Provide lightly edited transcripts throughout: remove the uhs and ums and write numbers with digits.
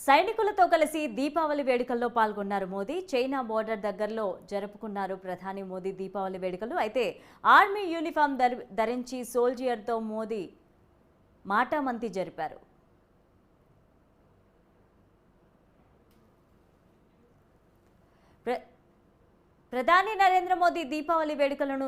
సైనికులతో కలిసి దీపావళి వేడుకల్లో పాల్గొన్నారు మోదీ. చైనా బోర్డర్ దగ్గరలో జరుపుకున్నారు ప్రధాని మోదీ దీపావళి వేడుకలు. అయితే ఆర్మీ యూనిఫామ్ ధరించి సోల్జియర్తో మోదీ మాటామంతి జరిపారు. ప్రధాని నరేంద్ర మోదీ దీపావళి వేడుకలను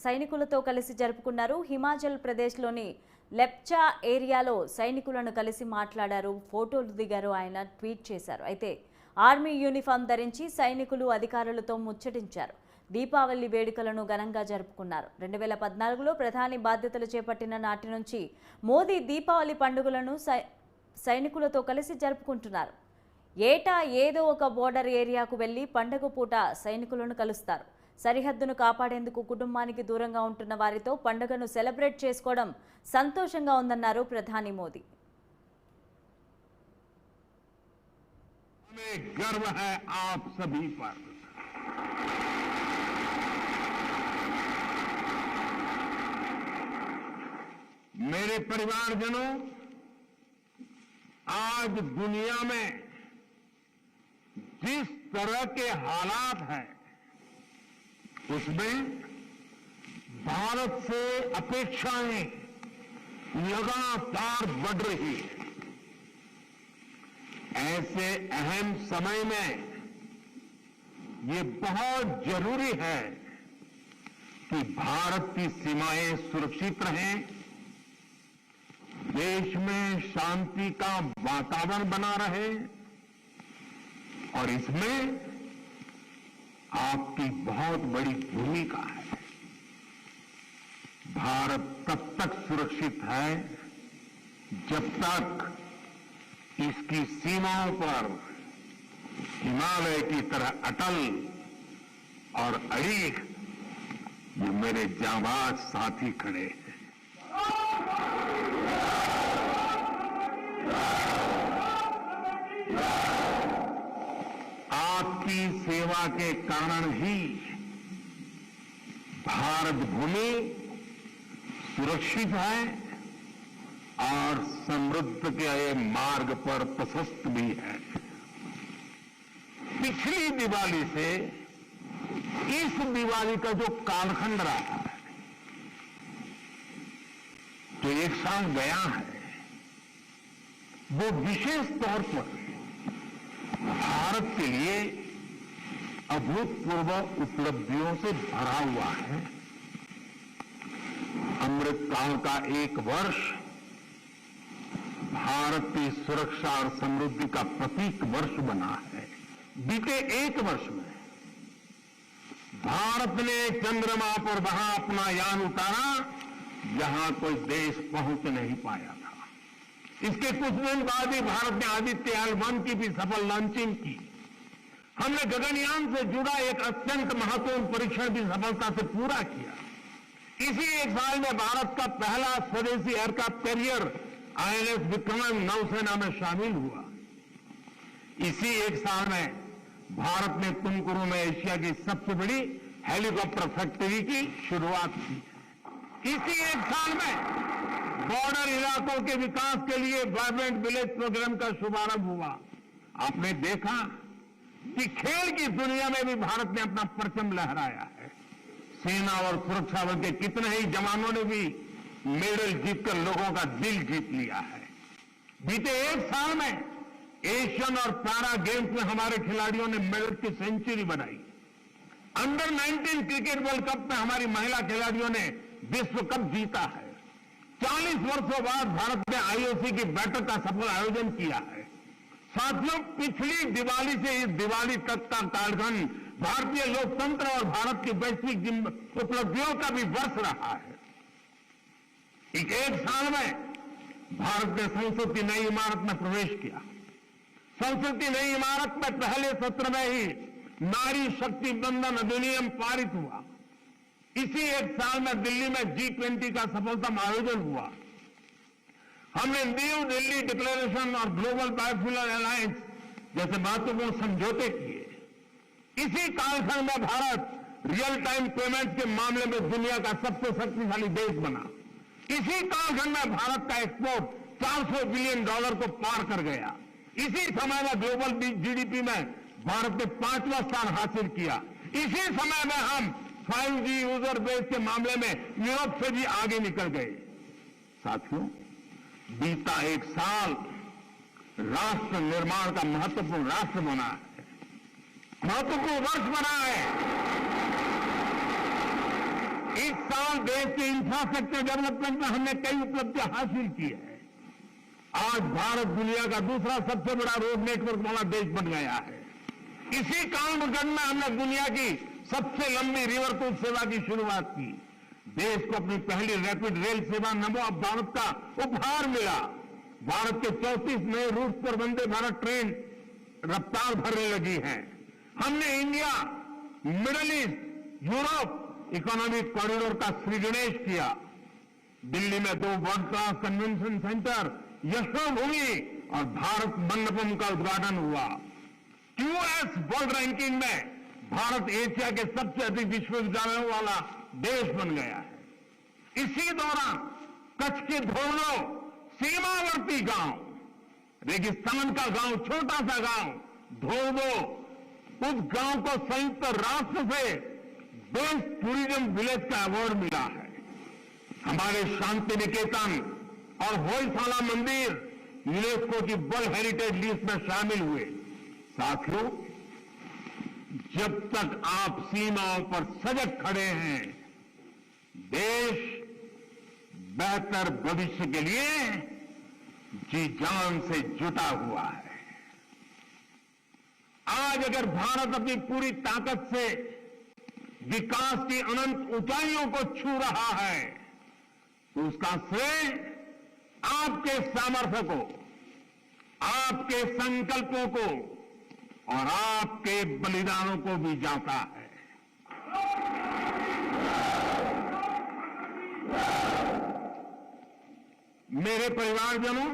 సైనికులతో కలిసి జరుపుకున్నారు. హిమాచల్ ప్రదేశ్లోని లెప్చా ఏరియాలో సైనికులను కలిసి మాట్లాడారు, ఫోటోలు దిగారు, ఆయన ట్వీట్ చేశారు. అయితే ఆర్మీ యూనిఫామ్ ధరించి సైనికులు అధికారులతో ముచ్చటించారు. దీపావళి వేడుకలను ఘనంగా జరుపుకున్నారు. 2014లో ప్రధాని బాధ్యతలు చేపట్టిన నాటి నుంచి మోదీ దీపావళి పండుగలను సైనికులతో కలిసి జరుపుకుంటున్నారు. ఏటా ఏదో ఒక బోర్డర్ ఏరియాకు వెళ్లి పండుగ పూట సైనికులను కలుస్తారు. సరిహద్దును కాపాడేందుకు కుటుంబానికి దూరంగా ఉంటున్న వారితో పండుగను సెలబ్రేట్ చేసుకోవడం సంతోషంగా ఉందన్నారు ప్రధాని మోదీ. हमें गर्व है आप सभी पर। मेरे परिवारजनों, आज दुनिया में जिस तरह के हालात हैं उसमें भारत से अपेक्षाएं लगातार बढ़ रही है। ऐसे अहम समय में ये बहुत जरूरी है कि भारत की सीमाएं सुरक्षित रहें, देश में शांति का वातावरण बना रहे, और इसमें आपकी बहुत बड़ी भूमिका है। भारत तब तक सुरक्षित है जब तक इसकी सीमाओं पर हिमालय की तरह अटल और अड़ीग जो मेरे जांबाज साथी खड़े हैं। आपकी सेवा के कारण ही भारत भूमि सुरक्षित है और समृद्ध के मार्ग पर प्रशस्त भी है। पिछली दिवाली से इस दिवाली का जो कालखंड रहा है, जो एक साल गया है, वो विशेष तौर पर भारत के लिए अभूतपूर्व उपलब्धियों से भरा हुआ है। अमृतकाल का एक वर्ष भारत की सुरक्षा और समृद्धि का प्रतीक वर्ष बना है। बीते एक वर्ष में भारत ने चंद्रमा पर वहां अपना यान उतारा जहां कोई देश पहुंच नहीं पाया था। इसके कुछ दिन बाद ही भारत ने आदित्य यान-1 की भी सफल लॉन्चिंग की। हमने गगनयान से जुड़ा एक अत्यंत महत्वपूर्ण परीक्षण भी सफलता से पूरा किया। इसी एक साल में भारत का पहला स्वदेशी एयरक्राफ्ट कैरियर INS विक्रम नौसेना में शामिल हुआ। इसी एक साल में भारत ने तुमकुरू में एशिया की सबसे बड़ी हेलीकॉप्टर फैक्ट्री की शुरुआत की। इसी एक साल में बॉर्डर इलाकों के विकास के लिए वाइब्रेंट विलेज प्रोग्राम का शुभारंभ हुआ। आपने देखा कि खेल की दुनिया में भी भारत ने अपना परचम लहराया है। सेना और सुरक्षा बल के कितने ही जवानों ने भी मेडल जीतकर लोगों का दिल जीत लिया है। बीते एक साल में एशियन और पैरा गेम्स में हमारे खिलाड़ियों ने मेडल की सेंचुरी बनाई। अंडर 19 क्रिकेट वर्ल्ड कप में हमारी महिला खिलाड़ियों ने विश्व कप जीता है। 40 वर्षों बाद भारत ने IOC की बैठक का सफल आयोजन किया है। साथियों, पिछली दिवाली से इस दिवाली तक का कालखंड भारतीय लोकतंत्र और भारत की वैश्विक उपलब्धियों का भी वर्ष रहा है। एक साल में भारत ने संसद की नई इमारत में प्रवेश किया। संसद की नई इमारत में पहले सत्र में ही नारी शक्ति बंधन अधिनियम पारित हुआ। इसी एक साल में दिल्ली में G20 का सफलतम आयोजन हुआ। हमने न्यू दिल्ली डिक्लेरेशन और ग्लोबल बायोफ्यूल अलायंस जैसे महत्वपूर्ण समझौते किए। इसी कालखंड में भारत रियल टाइम पेमेंट के मामले में दुनिया का सबसे शक्तिशाली देश बना। इसी कालखंड में भारत का एक्सपोर्ट $400 बिलियन को पार कर गया। इसी समय में ग्लोबल जीडीपी में भारत ने 5वां स्थान हासिल किया। इसी समय में हम 5G यूजर बेस के मामले में यूरोप से भी आगे निकल गए। साथियों, बीता एक साल राष्ट्र निर्माण का महत्वपूर्ण राष्ट्र बना है, महत्वपूर्ण वर्ष बना है। इस साल देश के इंफ्रास्ट्रक्चर डेवलपमेंट में हमने कई उपलब्धियां हासिल की है। आज भारत दुनिया का दूसरा सबसे बड़ा रोड नेटवर्क वाला देश बन गया है। इसी कालखंड में हमने दुनिया की सबसे लंबी रिवर क्रूज सेवा की शुरुआत की। देश को अपनी पहली रैपिड रेल सेवा नमो भारत का उपहार मिला। भारत के 34 नए रूट पर वंदे भारत ट्रेन रफ्तार भरने लगी है। हमने India, middle east, Europe economic corridor का सृजनेश किया। दिल्ली में 2 world class convention centre, Yashobhoomi और भारत मंडपम का उद्घाटन हुआ। QS वर्ल्ड रैंकिंग में भारत एशिया के सबसे अधिक विश्वविद्यालयों वाला देश बन गया है। इसी दौरान कच्छ के धोरडो सीमावर्ती गांव, रेगिस्तान का गांव, छोटा सा गांव धोरडो, उस गांव को संयुक्त राष्ट्र से बेस्ट टूरिज्म विलेज का अवार्ड मिला है। हमारे शांति निकेतन और होयसाला मंदिर यूनेस्को की वर्ल्ड हेरिटेज लिस्ट में शामिल हुए। साथियों, जब तक आप सीमाओं पर सजग खड़े हैं, देश बेहतर भविष्य के लिए जी जान से जुटा हुआ है। आज अगर भारत अपनी पूरी ताकत से विकास की अनंत ऊंचाइयों को छू रहा है, तो उसका श्रेय आपके सामर्थ्य को, आपके संकल्पों को और आपके बलिदानों को भी जाता है। मेरे परिवारजनों,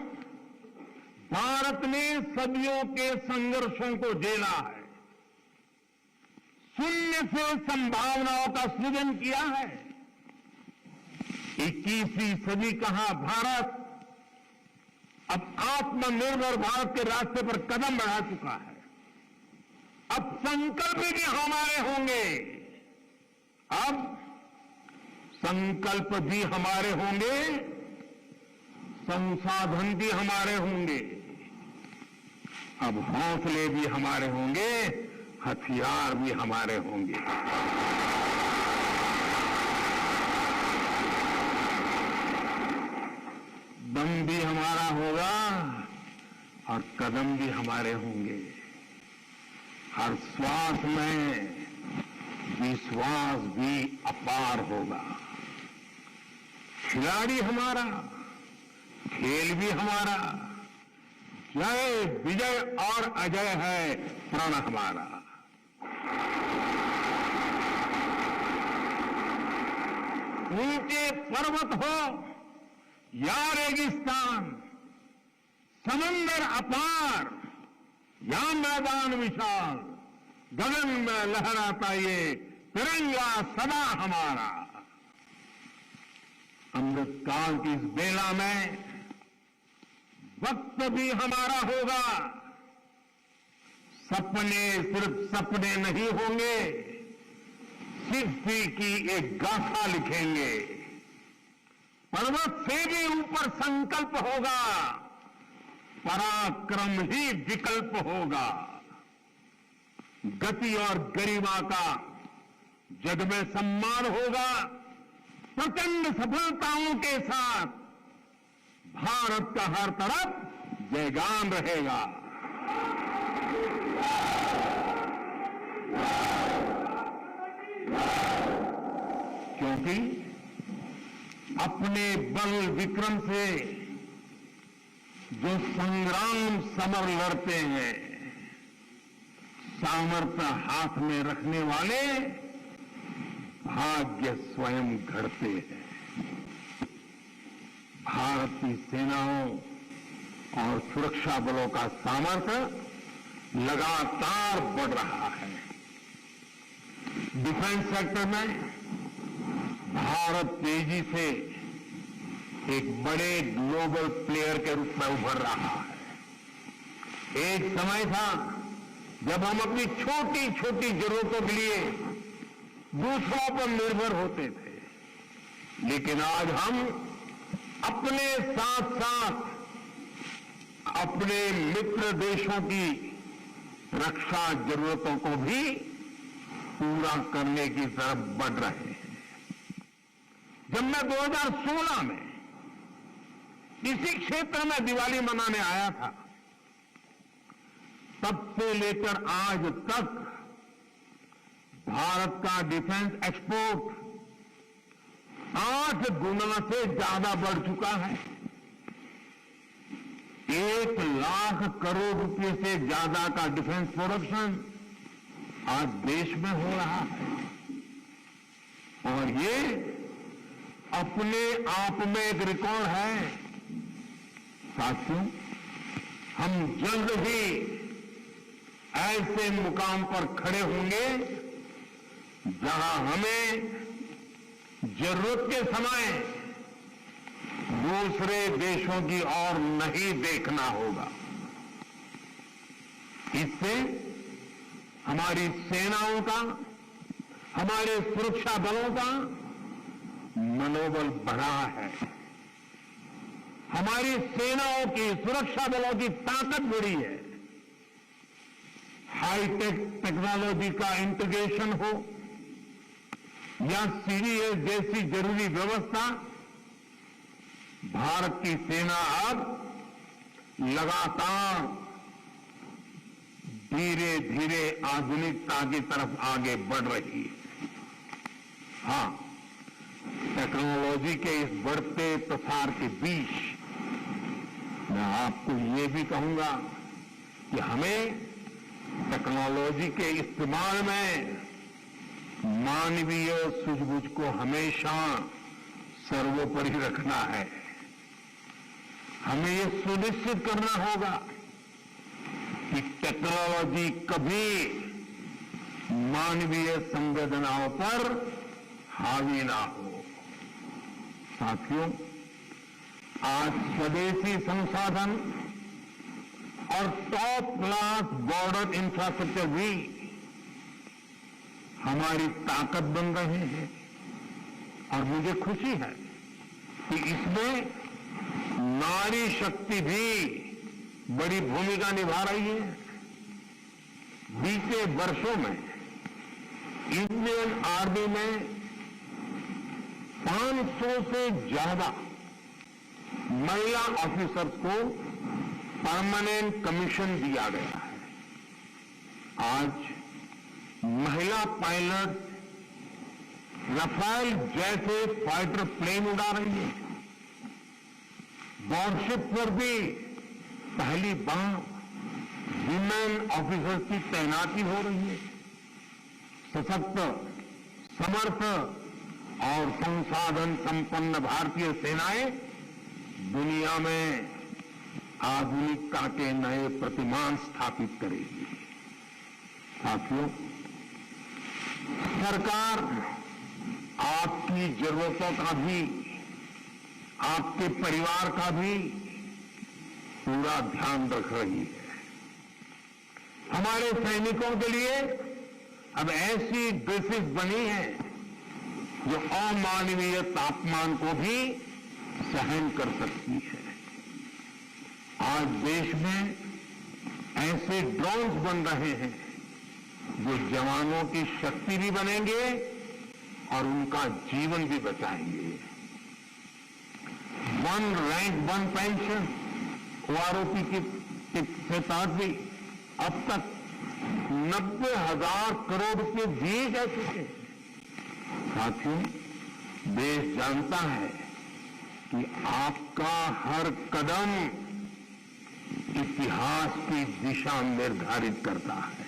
भारत ने सदियों के संघर्षों को झेला है, शून्य से संभावनाओं का सृजन किया है। 21वीं सदी कहा भारत अब आत्मनिर्भर भारत के रास्ते पर कदम बढ़ा चुका है। अब संकल्प भी हमारे होंगे, अब संकल्प भी हमारे होंगे, संसाधन भी हमारे होंगे, अब हौसले भी हमारे होंगे, हथियार भी हमारे होंगे। दम भी हमारा होगा और कदम भी हमारे होंगे। हर श्वास में विश्वास भी अपार होगा। खिलाड़ी हमारा, खेल भी हमारा, जय विजय और अजय है प्रण हमारा। ऊंचे पर्वत हो या रेगिस्तान, समंदर अपार या मैदान विशाल, गगन में लहराता ये तिरंगा सदा हमारा। अमृतकाल की इस बेला में वक्त भी हमारा होगा। सपने सिर्फ सपने नहीं होंगे, सिद्धि की एक गाथा लिखेंगे। पर्वत से भी ऊपर संकल्प होगा, पराक्रम ही विकल्प होगा। गति और गरिमा का जग में सम्मान होगा। प्रचंड सफलताओं के साथ भारत का हर तरफ जयगान रहेगा। क्योंकि अपने बल विक्रम से जो संग्राम समर लड़ते हैं, सामर्थ्य हाथ में रखने वाले भाग्य स्वयं घड़ते हैं। भारत की सेनाओं और सुरक्षा बलों का सामर्थ्य लगातार बढ़ रहा है। डिफेंस सेक्टर में भारत तेजी से एक बड़े ग्लोबल प्लेयर के रूप में उभर रहा है। एक समय था जब हम अपनी छोटी छोटी जरूरतों के लिए दूसरों पर निर्भर होते थे, लेकिन आज हम अपने साथ साथ अपने मित्र देशों की रक्षा जरूरतों को भी पूरा करने की तरफ बढ़ रहे हैं। जब मैं 2016 में इसी क्षेत्र में दिवाली मनाने आया था, तब से लेकर आज तक भारत का डिफेंस एक्सपोर्ट 8 गुना से ज्यादा बढ़ चुका है। 1 लाख करोड़ रुपए से ज्यादा का डिफेंस प्रोडक्शन आज देश में हो रहा है, और ये अपने आप में एक रिकॉर्ड है। साथियों, हम जल्द ही ऐसे मुकाम पर खड़े होंगे जहां हमें जरूरत के समय दूसरे देशों की ओर नहीं देखना होगा। इससे हमारी सेनाओं का, हमारे सुरक्षा बलों का मनोबल बढ़ा है, हमारी सेनाओं की, सुरक्षा बलों की ताकत बढ़ी है। हाईटेक टेक्नोलॉजी का इंटीग्रेशन हो या सीडीएस जैसी जरूरी व्यवस्था, भारत की सेना अब लगातार धीरे धीरे आधुनिकता की तरफ आगे बढ़ रही है। हां, टेक्नोलॉजी के इस बढ़ते प्रसार के बीच मैं आपको ये भी कहूंगा कि हमें टेक्नोलॉजी के इस्तेमाल में मानवीय सूझबूझ को हमेशा सर्वोपरि रखना है। हमें ये सुनिश्चित करना होगा कि टेक्नोलॉजी कभी मानवीय संवेदनाओं पर हावी ना हो। साथियों, आज स्वदेशी संसाधन और टॉप क्लास बॉर्डर इंफ्रास्ट्रक्चर भी हमारी ताकत बन रहे हैं, और मुझे खुशी है कि इसमें नारी शक्ति भी बड़ी भूमिका निभा रही है। बीते वर्षों में इंडियन आर्मी में 500 से ज्यादा महिला ऑफिसर्स को परमानेंट कमीशन दिया गया है। आज महिला पायलट रफाल जैसे फाइटर प्लेन उड़ा रही है। वॉरशिप पर भी पहली बार विमेन ऑफिसर्स की तैनाती हो रही है। सशक्त, समर्थ और संसाधन संपन्न भारतीय सेनाएं दुनिया में आधुनिकता के नए प्रतिमान स्थापित करेगी। साथियों, सरकार आपकी जरूरतों का भी, आपके परिवार का भी पूरा ध्यान रख रही है। हमारे सैनिकों के लिए अब ऐसी ड्रेसेस बनी है जो अमानवीय तापमान को भी सहन कर सकती है। आज देश में ऐसे ड्रोन्स बन रहे हैं जो जवानों की शक्ति भी बनेंगे और उनका जीवन भी बचाएंगे। One rank one pension OROP के तहत भी अब तक 90,000 करोड़ रुपए दिए जा चुके हैं। साथियों, देश जानता है कि आपका हर कदम इतिहास की दिशा निर्धारित करता है।